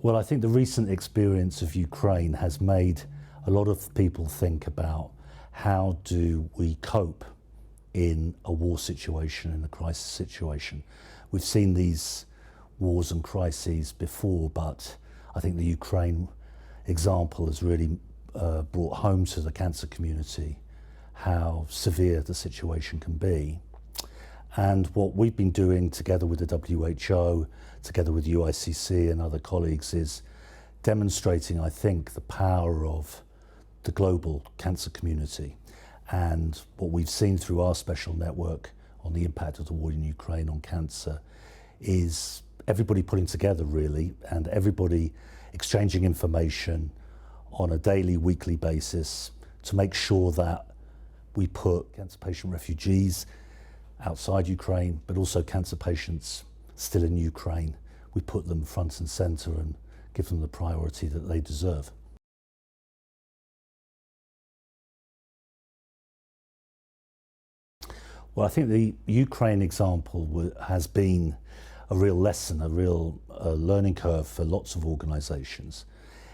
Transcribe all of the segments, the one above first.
Well, I think the recent experience of Ukraine has made a lot of people think about how do we cope in a war situation, in a crisis situation. We've seen these wars and crises before, but I think the Ukraine example has really brought home to the cancer community how severe the situation can be. And what we've been doing together with the WHO, together with UICC and other colleagues, is demonstrating, I think, the power of the global cancer community. And what we've seen through our special network on the impact of the war in Ukraine on cancer is everybody putting together, really, and everybody exchanging information on a daily, weekly basis to make sure that we put cancer patient refugees outside Ukraine, but also cancer patients still in Ukraine. We put them front and center and give them the priority that they deserve. Well, I think the Ukraine example has been a real lesson, a real learning curve for lots of organisations,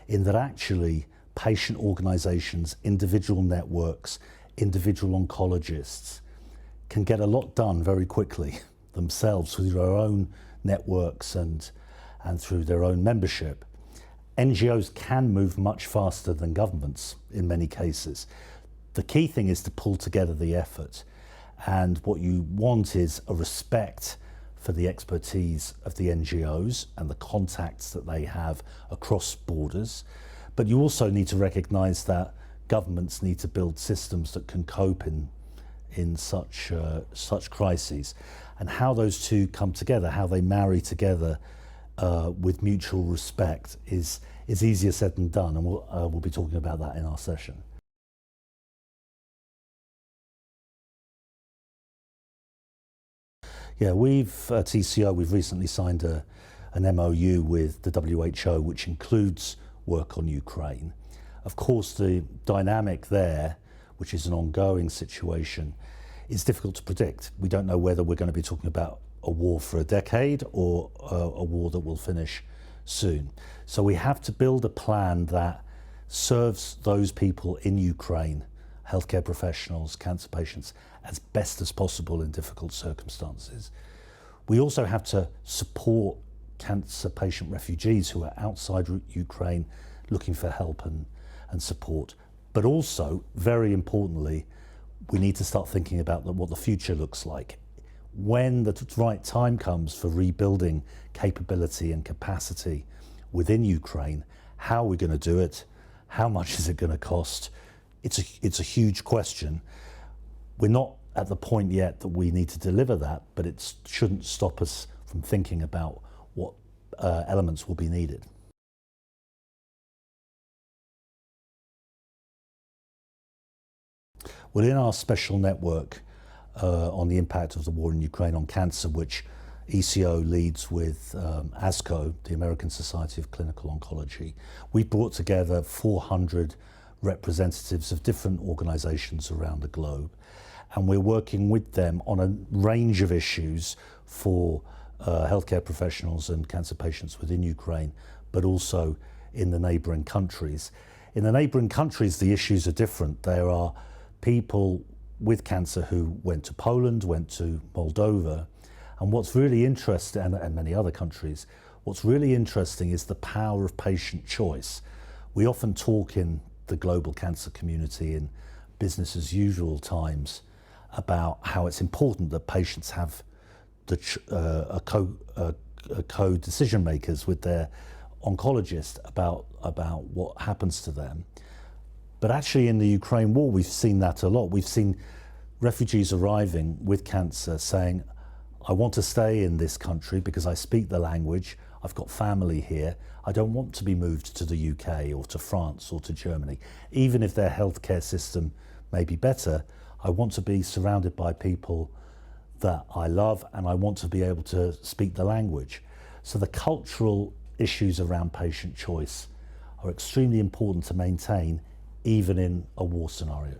in that actually patient organisations, individual networks, individual oncologists can get a lot done very quickly themselves through their own networks and through their own membership. NGOs can move much faster than governments in many cases. The key thing is to pull together the effort. And what you want is a respect for the expertise of the NGOs and the contacts that they have across borders. But you also need to recognise that governments need to build systems that can cope in such crises. And how those two come together, how they marry together with mutual respect is easier said than done. And we'll be talking about that in our session. Yeah, at ECO, we've recently signed an MOU with the WHO, which includes work on Ukraine. Of course, the dynamic there, which is an ongoing situation, is difficult to predict. We don't know whether we're going to be talking about a war for a decade or a war that will finish soon. So we have to build a plan that serves those people in Ukraine, healthcare professionals, cancer patients, as best as possible in difficult circumstances. We also have to support cancer patient refugees who are outside Ukraine looking for help and support. But also, very importantly, we need to start thinking about what the future looks like. When the right time comes for rebuilding capability and capacity within Ukraine, how are we going to do it? How much is it going to cost? It's a huge question. We're not at the point yet that we need to deliver that, but it shouldn't stop us from thinking about what elements will be needed. Well, in our special network on the impact of the war in Ukraine on cancer, which ECO leads with ASCO, the American Society of Clinical Oncology, we brought together 400 representatives of different organisations around the globe. And we're working with them on a range of issues for healthcare professionals and cancer patients within Ukraine, but also in the neighbouring countries. In the neighbouring countries, the issues are different. There are people with cancer who went to Poland, went to Moldova, and what's really interesting, and many other countries, what's really interesting is the power of patient choice. We often talk in the global cancer community in business as usual times about how it's important that patients have co-decision makers with their oncologist about what happens to them. But actually in the Ukraine war, we've seen that a lot. We've seen refugees arriving with cancer saying, I want to stay in this country because I speak the language, I've got family here, I don't want to be moved to the UK or to France or to Germany. Even if their healthcare system may be better, I want to be surrounded by people that I love and I want to be able to speak the language. So the cultural issues around patient choice are extremely important to maintain even in a war scenario.